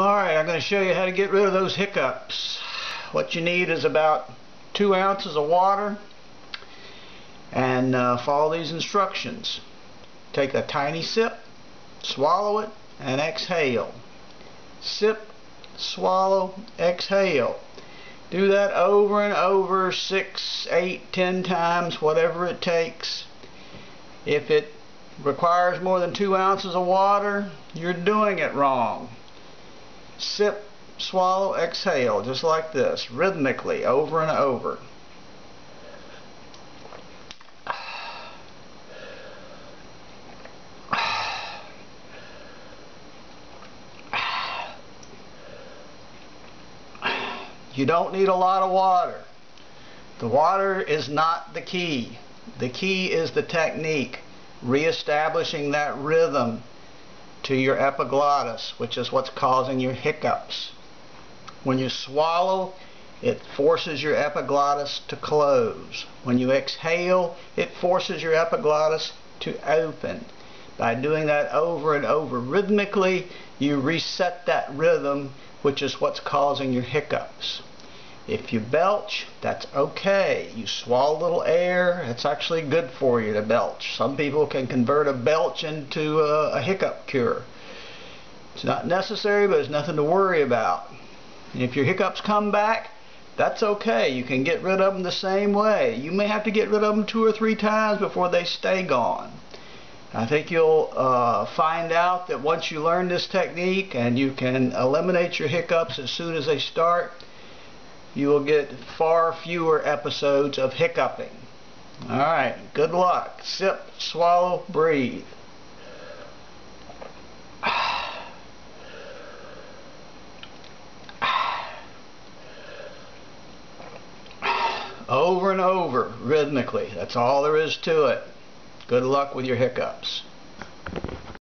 Alright, I'm going to show you how to get rid of those hiccups. What you need is about 2 ounces of water, and follow these instructions. Take a tiny sip, swallow it, and exhale. Sip, swallow, exhale. Do that over and over 6, 8, 10 times, whatever it takes. If it requires more than 2 ounces of water, you're doing it wrong. Sip, swallow, exhale, just like this, rhythmically, over and over. You don't need a lot of water. The water is not the key. The key is the technique, reestablishing that rhythm to your epiglottis, which is what's causing your hiccups. When you swallow, it forces your epiglottis to close. When you exhale, it forces your epiglottis to open. By doing that over and over rhythmically, you reset that rhythm, which is what's causing your hiccups. If you belch, that's okay. You swallow a little air, it's actually good for you to belch. Some people can convert a belch into a hiccup cure. It's not necessary, but it's nothing to worry about. And if your hiccups come back, that's okay. You can get rid of them the same way. You may have to get rid of them 2 or 3 times before they stay gone. I think you'll find out that once you learn this technique and you can eliminate your hiccups as soon as they start, you will get far fewer episodes of hiccuping. Alright, good luck. Sip, swallow, breathe. Over and over, rhythmically. That's all there is to it. Good luck with your hiccups.